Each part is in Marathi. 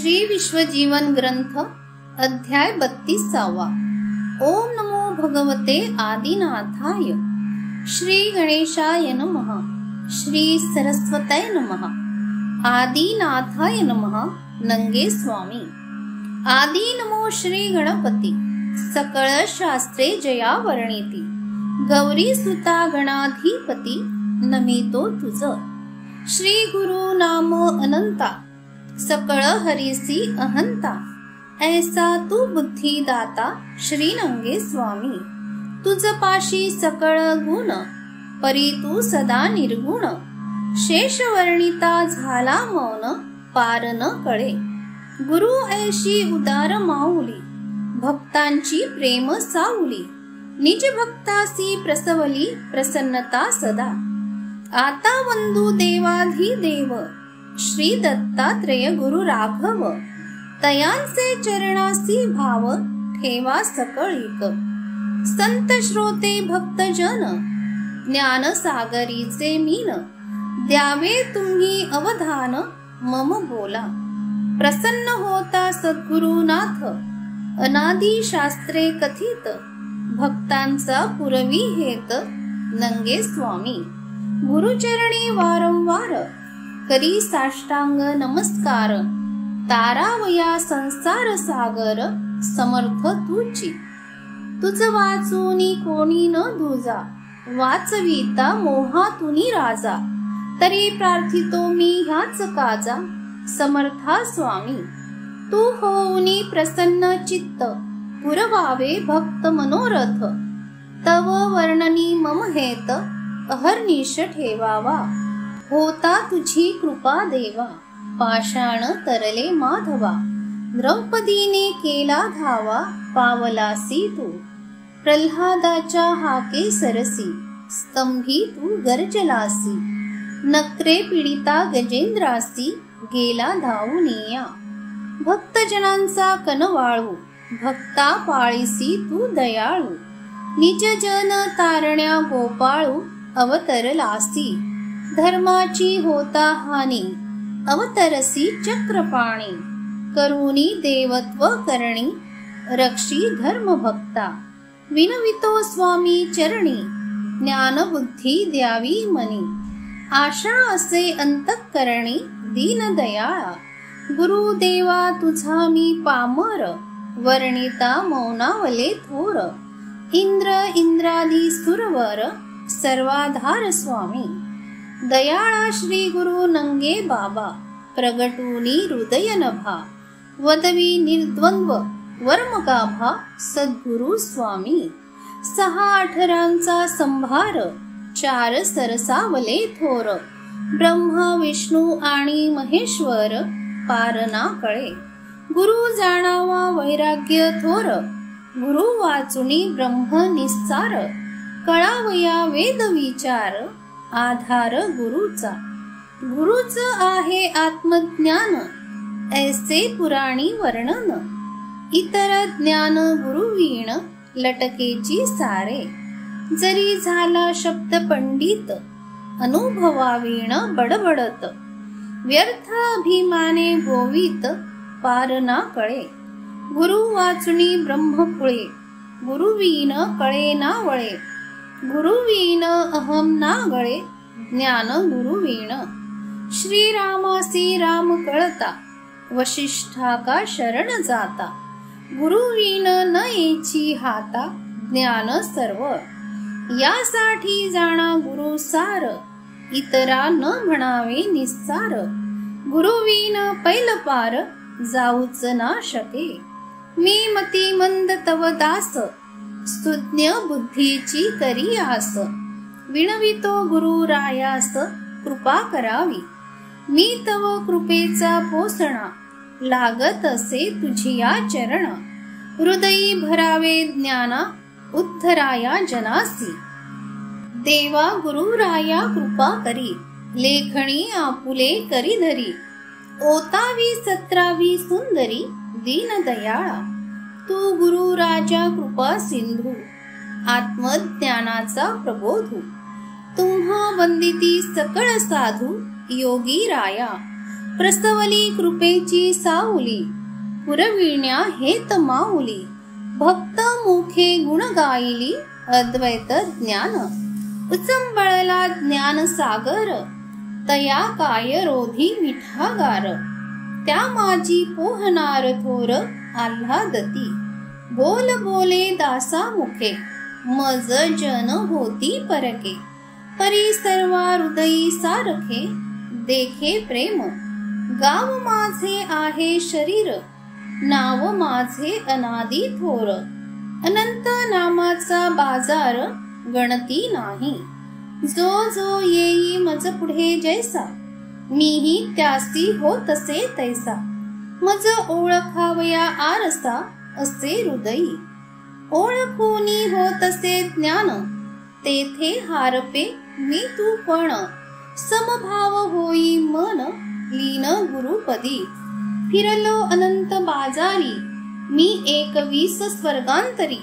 श्री विश्वजीवन ग्रंथ अध्याय 32. ओम नमो भगवते आदिनाथाय. श्री गणेशाय नमः. श्री सरस्वतये नमः. आदिनाथाय नमः. नंगे स्वामी. आदि नमो श्री गणपती. सकळ शास्त्रे जया वर्णिती. गौरी सुता गणाधिपती. नमितो तुझ. श्री गुरु नाम अनंता. सकळ हरिसी अहंता. ऐसा तू बुद्धी दाता. श्री नंगे स्वामी. तुझ पाशी सकळ गुण. परी तू सदा निर्गुण. शेष वर्णिता झाला मौन. पार न कळे. गुरु ऐशी उदार माऊली. भक्तांची प्रेम सावली. निज भक्तासी प्रसवली प्रसन्नता सदा. आता वंदू देवाधिदेव. श्री दत्तात्रेय गुरु राघव. तयांचे चरणासी भाव. ठेवा सकळीक. संत श्रोते भक्तजन. ज्ञान सागरीचे मीन. द्यावे तुम्ही अवधान. मम बोला. प्रसन्न होता सद्गुरुनाथ. अनादि शास्त्रे कथित. भक्तांचा पुरवी हेत. नंगे स्वामी. गुरुचरणी वारंवार. करी साष्टांग नमस्कार. तारावया संसार सागर. समर्थ तुझी. तुझ वाचूनी कोणी न दुजा. वाचविता मोहातुनी राजा. तरी प्रार्थितो मी ह्याच काजा. समर्था स्वामी. तू होऊनी प्रसन्न चित्त. पुरवावे भक्त मनोरथ. तव वर्णनी मम हेत. अहर्निश ठेवावा. होता तुझी कृपा देवा. पाषाण तरले माधवा. द्रौपदीने केला धावा. पावलासी तू. प्रल्हादाच्या हाके सरसी. स्तंभी तू गर्जलासी. नक्रे पीडिता गजेंद्रासी. गेला धावूनिया. भक्तजनांचा कनवाळू. भक्ता पाळीसी तू दयाळू. निज जन तारण्या गोपाळू. अवतरलासी. धर्माची होता हानी. अवतरसी चक्रपाणी. करुणी देवत्व करणी. रक्षी धर्म भक्ता. विनवितो स्वामी चरणी. ज्ञान बुद्धी द्यावी मनी. आशा असे अंतःकरणी. दीन दयाळा. गुरुदेवा तुझा मी पामर. वर्णिता मौनावले थोर. इंद्र इंद्रादी सुरवर. सर्वाधार स्वामी. दयाळा श्री गुरु नंगे बाबा. प्रगटूनी हृदय नभा. वदवी निर्द्वंद्व वर्मगाभा. सद्गुरु स्वामी. 6 अठरांचा संभार. 4 सरसावले थोर. ब्रह्मा विष्णू आणि महेश्वर. पारना कळे. गुरु जाणावा वैराग्य थोर. गुरु वाचुनी ब्रह्म निस्सार. कळावया वेद विचार. आधार गुरुचा. गुरुच आहे आत्मज्ञान. ऐसे पुराणी वर्णन. इतर ज्ञान गुरुवीण. लटकेची सारे. जरी झाला शब्द पंडित. अनुभवावीण बडबडत. व्यर्थ अभिमाने गोवित. पार ना कळे. गुरु वाचुनी ब्रह्मकुळे. गुरुवीण कळे ना वळे. गुरुवीण अहम ना गळे. ज्ञान गुरुवीण. श्रीरामासी राम कळता. वशिष्ठा का शरण जाता. गुरुवीण न येची हाता. ज्ञान सर्व. यासाठी जाणा गुरु सार. इतरा न म्हणावे निस्सार. गुरुवीण पैल पार. जाऊच ना शके. मी मती मंद तव दास. स्तुज्ञ बुद्धीची करी आस. विणवितो गुरु रायास. कृपा करावी. मी तव कृपेचा पोसणा. लागत असे तुझिया चरण. हृदयी भरावे ज्ञाना. उद्धराया जनासी. देवा गुरु राया कृपा करी. लेखणी आपुले करी धरी. ओतावी 17वी सुंदरी. दीन दयाळा. तू गुरु राजा कृपा सिंधू. आत्मज्ञानाचा प्रबोधू. तुम्हा वंदिती सकळ साधू. योगी राया. प्रसवली कृपेची सावली, पुरविण्या हेत माऊली. भक्त मुखे गुण गायली, अद्वैत ज्ञान. उचंबळला ज्ञान सागर, तया काय रोधी मिठागार. त्या माझी पोहनार थोर, आल्हादती. बोल बोले दासा मुखे, मज जन होती परके. परी सर्वा हृदयी सारखे, देखे प्रेम. गाव माझे आहे शरीर, नाव माझे अनादी थोर. अनंत नामाचा बाजार, गणती नाही. जो जो येई मज पुढे जैसा, मीही त्यासी हो तसे तैसा. मज ओळखावया आरसा, असे हृदयी. ओळखूनी हो तसे ज्ञान, तेथे हारपे मी तू पण. समभाव होई मन, लीन गुरुपदी. फिरलो अनंत बाजारी, मी 21 स्वर्गांतरी.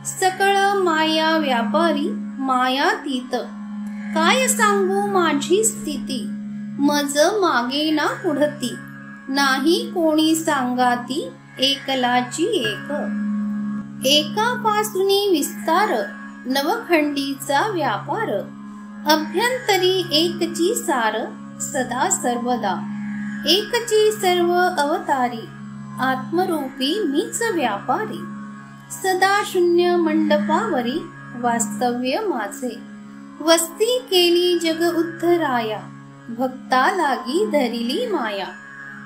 सकळ माया व्यापारी, मायातीत. काय सांगू माझी स्थिती, मज मागे ना पुढती. नाही कोणी सांगाती, एकलाची एक. एकापासूनी विस्तार, नवखंडीचा व्यापार. अभ्यंतरी एकची सार, सदा सर्वदा. एकची सर्व अवतारी, आत्मरूपी मीच व्यापारी. सदा शून्य मंडपावरी, वास्तव्य माझे. वस्ती केली जग उद्धराया, भक्ता लागी धरिली माया.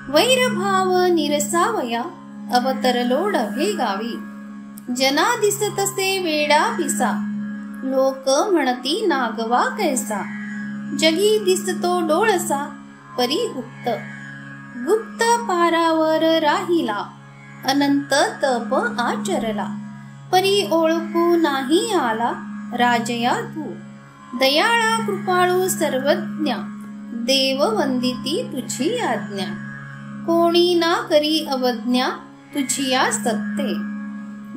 वैरभाव निरसावया, अवतरलो डभे गावी. जना दिसतसे वेडा पिसा, लोक म्हणती नागवा कैसा. जगी दिसतो डोळसा, परी गुप्त. गुप्त पारावर राहिला, अनंत तप आचरला. परी ओळखू नाही आला, राजया तू. दयाळा कृपाळू सर्वज्ञ, देव वंदिती तुझी आज्ञा. कोणी ना करी अवज्ञा, तुझिया सत्ते.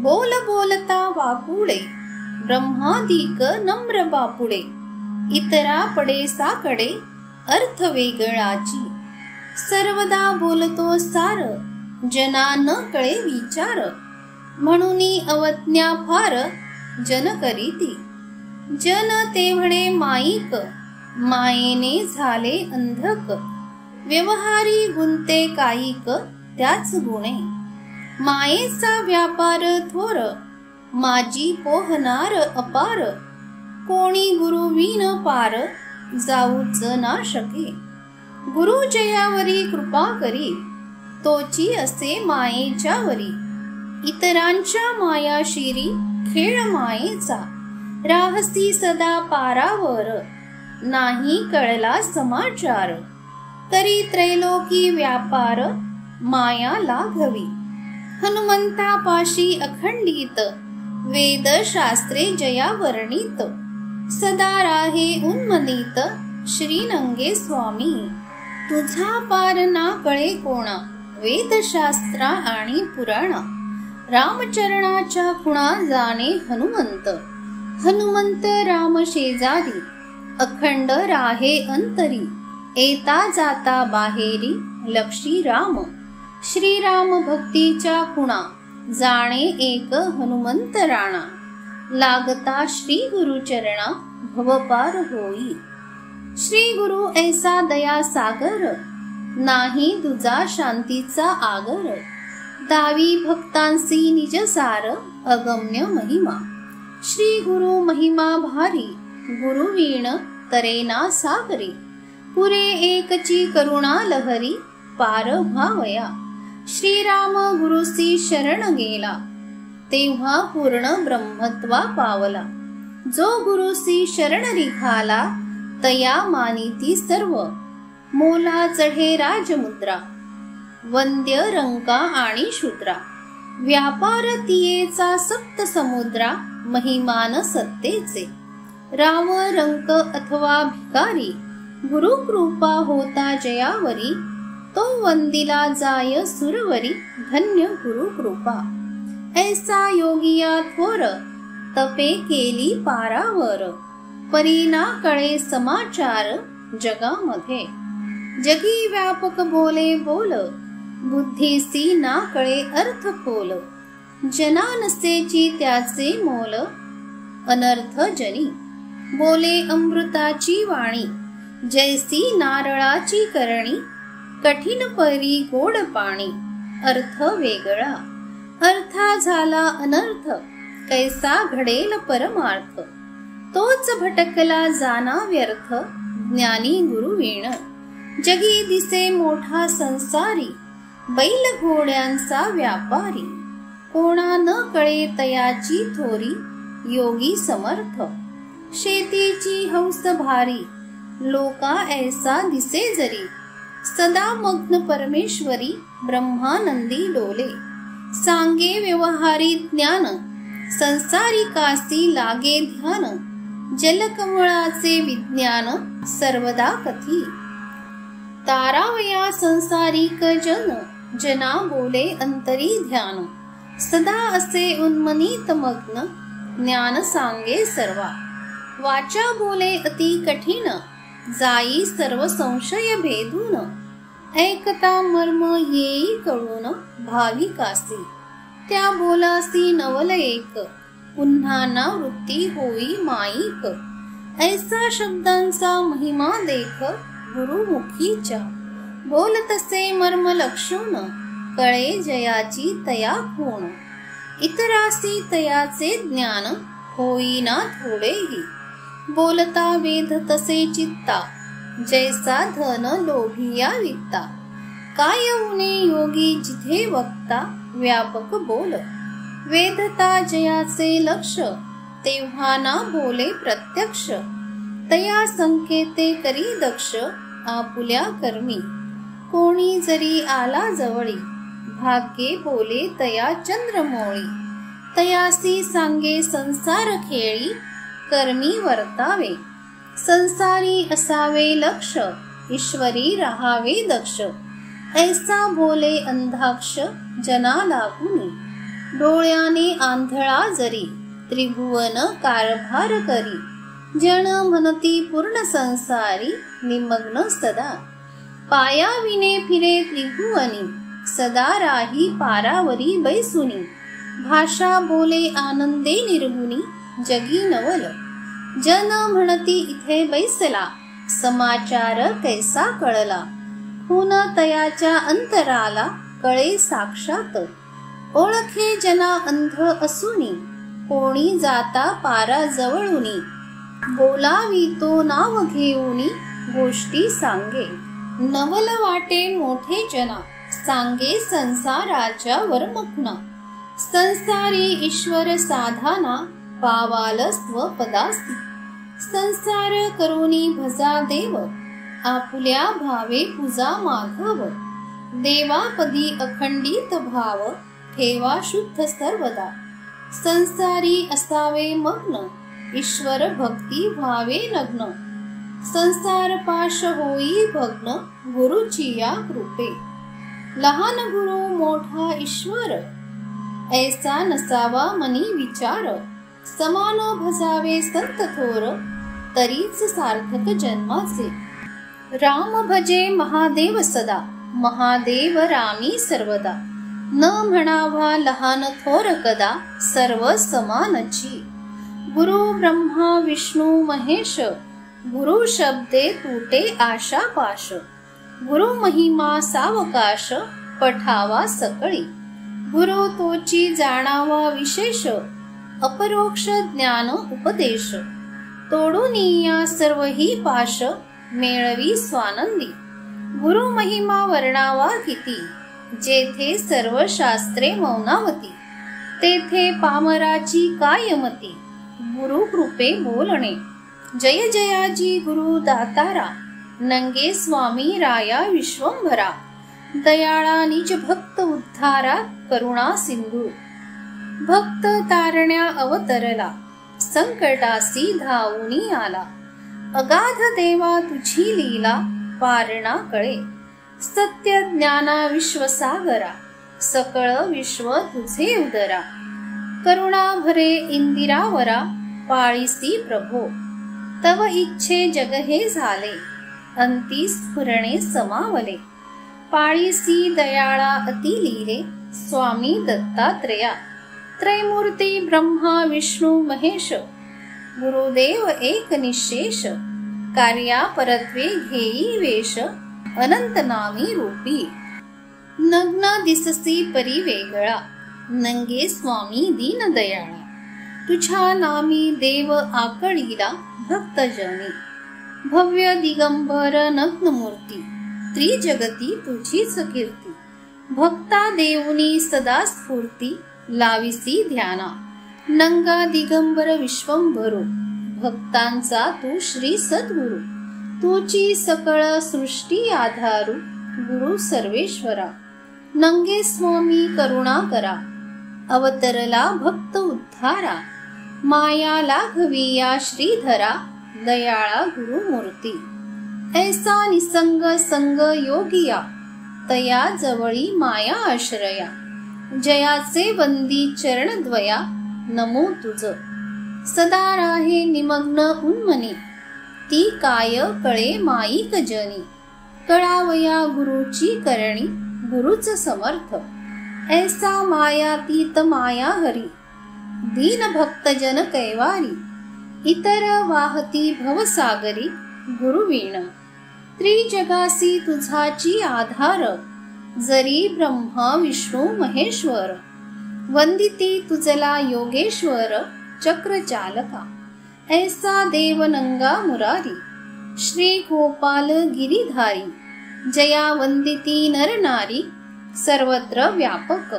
बोल बोलता वाकुळे, ब्रह्मादिक नम्र बापुडे. इतरा पडे साकडे, अर्थ वेगळाची. सर्वदा बोलतो सार, जना न कळे विचार. म्हणूनी अवज्ञा फार, जन करीती. जन तेवढे माईक, मायेने झाले अंधक. व्यवहारी गुंते कायिक, त्याच गुणे. मायेचा व्यापार थोर, माझी पोहनार अपार. कोणी गुरु विन पार, जाऊच ना शके. गुरु जयावरी कृपा करी, तोची असे मायेच्या वरी. इतरांच्या माया शिरी, खेळ मायेचा. राहसी सदा पारावर, नाही कळला समाचार. करी त्रैलोकी व्यापार, माया लाघवी. हनुमंतापाशी अखंडित, वेद शास्त्रे जया वर्णित. सदा राहे उन्मनीत, श्रीनंगे स्वामी. तुझा पार ना कळे कोणा, वेदशास्त्रा आणि पुराणा. रामचरणाच्या खुणा जाणे हनुमंत. हनुमंत राम शेजारी, अखंड राहे अंतरी. येता जाता बाहेरी, लक्षी राम. श्रीराम भक्तीच्या खुणा, जाणे एक हनुमंत राणा. लागता श्री गुरु चरणा, भवपार होई. श्री गुरु ऐसा दया सागर, नाही दुजा शांतीचा आगर. दावी भक्तांसी निजसार, अगम्य महिमा. श्री गुरु महिमा भारी, गुरुवीण तरेना सागरी. पुरे एकची करुणा लहरी, पार व्हावया. श्रीराम गुरुसी शरण गेला, तेव्हा पूर्ण ब्रह्मत्वा पावला. जो गुरुसी शरण निघाला, तया मानिती सर्व. मोला चढे राजमुद्रा, वंद्य रंका आणि शूद्रा. व्यापार तियेचा सप्त समुद्रा, महिमान सत्तेचे. राव रंक अथवा भिकारी, गुरु कृपा होता जयावरी. तो वंदिला जाय सुरवरी, धन्य गुरु कृपा. ऐसा योगिया थोर, तपे केली पारावर. परीना कळे समाचार जगामध्ये. जगी व्यापक बोले बोल, बुद्धीसी ना कळे अर्थ खोल. जना नसेची त्याचे मोल, अनर्थ जनी. बोले अमृताची वाणी, जैसी नारळाची करणी. कठीण परी गोड पाणी, अर्थ वेगळा. अर्था झाला अनर्थ, कैसा घडेल परमार्थ. तोच भटकला जाना व्यर्थ, ज्ञानी गुरुवीण. जगी दिसे मोठा संसारी, बैल घोड्यांचा व्यापारी. कोणा न कळे तयाची थोरी, योगी समर्थ. शेतीची हौस भारी, लोका ऐसा दिसे जरी. सदा मग्न परमेश्वरी, ब्रह्मानंदी डोले. सांगे व्यवहारी ज्ञान, संसारिकासी लागे ध्यान. जलकमळाचे विज्ञान, सर्वदा कथी. तारावया संसारिक जन, जना बोले अंतरी ध्यान. सदा असे उन्मनीत मग्न, ज्ञान सांगे सर्वा. वाचा बोले अति कठीण, जाई सर्व संशय भेदून. ऐकता मर्म येई कळून, भाविकासी. त्या बोलासी नवल एक, पुन्हा ना वृत्ती होई माईक. ऐसा शब्दांचा महिमा देख, गुरुमुखीच्या. बोलतसे मर्म लक्षून, कळे जयाची तया खूण. इतरासी तयाचे ज्ञान, होईना थोडेही. बोलता वेद तसे चित्ता, जैसा धन लोभिया वित्ता. काय उने योगी जिथे वक्ता, व्यापक बोल. वेदता जयाचे लक्ष, तेव्हा ना बोले प्रत्यक्ष. तया संकेते करी दक्ष, आपुल्या कर्मी. कोणी जरी आला जवळी, भाग्ये बोले तया चंद्रमोळी. तयासी सांगे संसार खेळी, कर्मी वर्तावे. संसारी असावे लक्ष, ईश्वरी राहावे दक्ष. ऐसा बोले अंधाक्ष, जना लागुनी. डोळ्याने आंधळा जरी, त्रिभुवन कारभार करी. जन म्हणती पूर्ण संसारी, निमग्न सदा. पायाविने फिरे त्रिभुवनी, सदा राही पारावरी बैसुनी. भाषा बोले आनंदे निर्गुणी, जगी नवल. जन म्हणती इथे बैसला, समाचार कैसा कळला. हुन तयाच्या अंतराला, कळे साक्षात. ओळखे जना अंध असुनी, कोणी जाता पारा जवळुनी. बोलावी तो नाव घेऊनी, गोष्टी सांगे. नवल वाटे मोठे जना, सांगे संसाराच्या वरमुखना. संसारी ईश्वर साधाना, पावाल स्वपदासी. संसार करुणी भजा देव, आपुल्या भावे पूजा माधव. देवापदी अखंडित भाव, ठेवा शुद्ध सर्वदा. संसारी असावे मग्न, ईश्वर भक्ती व्हावे लग्न. संसार पाश होई भग्न, गुरुची या कृपे. लहान गुरु मोठा ईश्वर, ऐसा नसावा मनी विचार. समान भजावे संत थोर, तरीच सार्थक जन्माचे. राम भजे महादेव सदा, महादेव रामी सर्वदा. न म्हणावा लहान थोर कदा, सर्व समानची. गुरु ब्रह्मा विष्णू महेश, गुरु शब्दे तुटे आशा पाश. गुरु महिमा सावकाश, पठावा सकळी. गुरु तोची जाणावा विशेष, अपरोक्ष ज्ञान उपदेश. तोडूनिया सर्व ही पाश, मेळवी स्वानंदी. गुरु महिमा वर्णावा किती, जेथे सर्व शास्त्रे मौनावती. तेथे पामराची काय मती, गुरु कृपे बोलणे. जय जयाजी गुरु दातारा, नंगे स्वामी राया विश्वंभरा. दयाळा निज भक्त उद्धारा, करुणा सिंधू. भक्त तारण्या अवतरला, संकटासी धावूनी आला. अगाध देवा तुझी लीला, पारणा कळे. सत्य ज्ञाना विश्वसागरा, सकळ विश्व तुझे उदरा. करुणा भरे इंदिरावरा, पाळीसी प्रभो. तव इच्छे जग हे झाले, अंती स्फुरणे समावले. पाळीसी दयाळा अति लिहिले, स्वामी दत्तात्रेया. त्रैमूर्ती ब्रह्मा विष्णू महेश, गुरुदेव एक निशेष. कार्या परत्वे घेई वेश, अनंत नामी रूपी. नग्न दिससी परी वेगळा, नंगे स्वामी दीन दयाळा. तुझ्या नामी देव आकळीला भक्तजनी. भव्य दिगंबर नग्न मूर्ती, त्रिजगती तुझीच कीर्ती. भक्ता देऊनी सदा स्फूर्ती, लाविसी ध्याना. नंगा दिगंबर विश्वंभरो, भक्तांचा तू श्री सद्गुरु. तुची सकळ सृष्टी आधारू, गुरु सर्वेश्वरा. नंगे स्वामी करुणा करा, अवतरला भक्त उद्धारा. माया लाघविया श्रीधरा, दयाळा गुरुमूर्ती. ऐसा निसंग संग योगिया, तया जवळी माया आश्रया. जयाचे वंदी चरणद्वया, नमो तुझ. सदा राहे निमग्न उन्मनी, ती काय कळे माईक जनी. कळावया गुरुची करणी, गुरुच समर्थ. ऐसा मायातीत माया हरी, दीन भक्तजन कैवारी. इतर वाहती भवसागरी, गुरुवीण. त्रिजगासी तुझाची आधार, जरी ब्रह्मा विष्णू महेश्वर. वंदिती तुझला योगेश्वर, चक्रचालका. ऐसा देव नंगा मुरारी, श्री गोपाल गिरीधारी. जया वंदिती नर नारी, सर्वत्र व्यापक.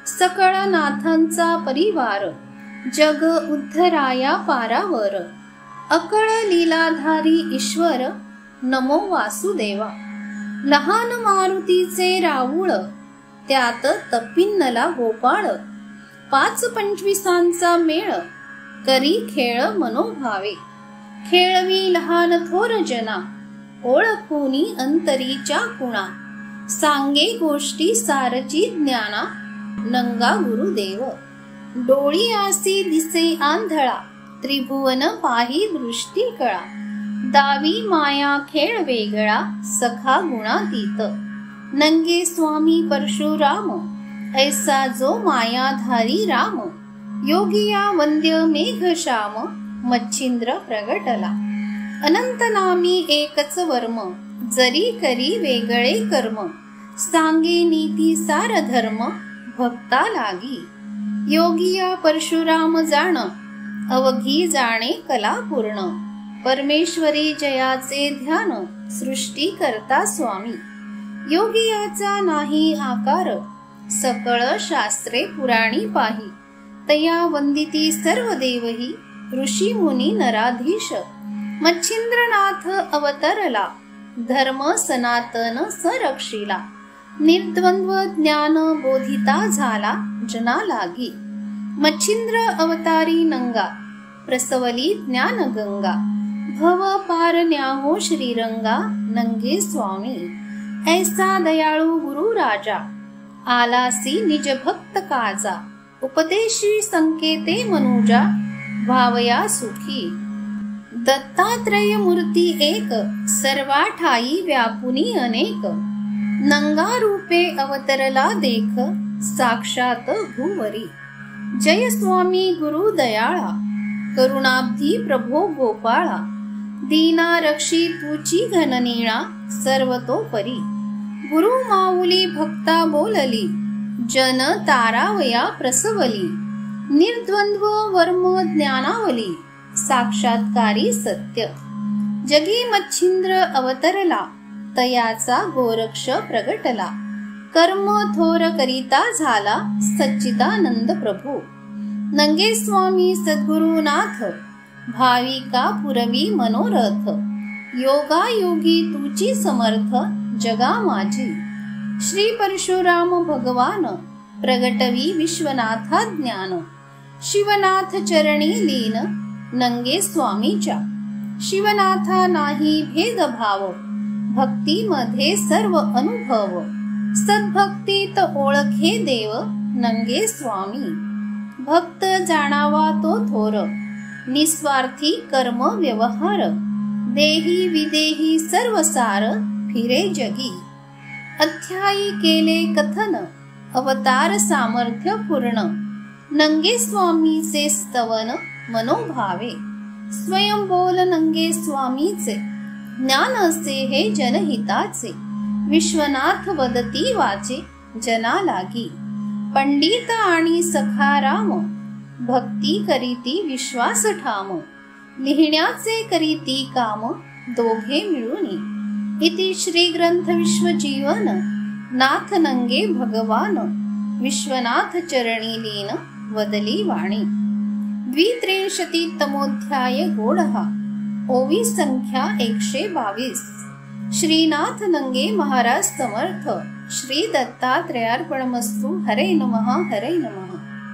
सकळ नाथांचा परिवार, जग उद्धराया पारावर. अकळ लीलाधारी ईश्वर, नमो वासुदेवा. लहान मारुतीचे राऊळ, त्यात तपिन्नला गोपाळ. 5-25 मेळ, करी खेळ मनोभावे. खेळवी लहान थोर जना, ओळखुनी अंतरीच्या कुणा. सांगे गोष्टी सारची ज्ञाना, नंगा गुरुदेव. डोळी आसी दिसे आंधळा, त्रिभुवन पाही दृष्टी कळा. दावी माया खेळ वेगळा, सखा गुणातीत. नंगे स्वामी परशुराम, ऐसा जो मायाधारी राम. योगिया वंद्य मेघश्याम, मच्छिंद्र प्रगटला. अनंत नामी एकच वर्म, जरी करी वेगळे कर्म. सांगे नीती सार धर्म, भक्ता लागी. योगिया परशुराम जाण, अवघी जाणे कला पूर्ण. परमेश्वरी जयाचे ध्यान, सृष्टी करता स्वामी. योगियाचा नाही आकार, सकळ शास्त्रे पुराणी पाही. तया वंदिती सर्व देवही, ऋषी मुनी नराधीश. मच्छिंद्रनाथ अवतरला, धर्म सनातन संरक्षिला. निर्द्वंद्व ज्ञान बोधिता झाला, जना लागी. मच्छिंद्र अवतारी नंगा, प्रसवली ज्ञान गंगा. भव पार न्याहो श्रीरंगा, नंगे स्वामी. ऐसा दयाळू गुरु राजा, आलासी निज भक्त काजा. उपदेशी संकेते मनुजा, भावया सुखी. दत्तात्रय मूर्ती एक, सर्वा ठाई व्यापुनी अनेक. नंगा रूपे अवतरला देख, साक्षात भूवरी. जय स्वामी गुरु दयाळा, करुणाब्धी प्रभो गोपाळा. दीना रक्षी तुची घननीळा, सर्वतोपरी. गुरु माऊली भक्ता बोलली, जन तारावया प्रसवली. निर्द्वंद्व वर्म ज्ञानावली, साक्षात्कारी सत्य. जगी मच्छिंद्र अवतरला, तयाचा गोरक्ष प्रगटला. कर्म थोर करिता झाला, सच्चिदानंद प्रभू. नंगे स्वामी सद्गुरुनाथ, भाविका पुरवी मनोरथ. योगा योगी तुची समर्थ, जगा माझी. श्री परशुराम भगवान, प्रगटवी विश्वनाथा ज्ञान. शिवनाथ चरणी लीन, नंगे स्वामीच्या. शिवनाथा नाही भेदभाव, भक्ती मध्ये सर्व अनुभव. सद्भक्तीत ओळखे देव, नंगे स्वामी. भक्त जाणावा तो थोर, निस्वार्थी कर्म व्यवहार. देही विदेही सर्वसार फिरे जगी. अध्यायी केले कथन अवतार सामर्थ्य पूर्ण. नंगे स्वामीचे स्तवन मनोभावे. स्वयं बोल नंगे स्वामीचे ज्ञान असे हे जनहिताचे. विश्वनाथ वदती वाचे जना लागी. पंडित आणि सखाराम भक्ती करीती विश्वास ठाम. लिहिण्याचे करीती काम दोघे मिळूनी. इति श्री ग्रंथ विश्वजीवन नाथ नंगे भगवान. विश्वनाथ चरणी लीन वदली वाणी. 23तमोध्याय गोडहा. ओवी संख्या 122. श्रीनाथ नंगे महाराज समर्थ. श्री दत्तात्रेयार्पणमस्तु. हरे नमः हरे नमः.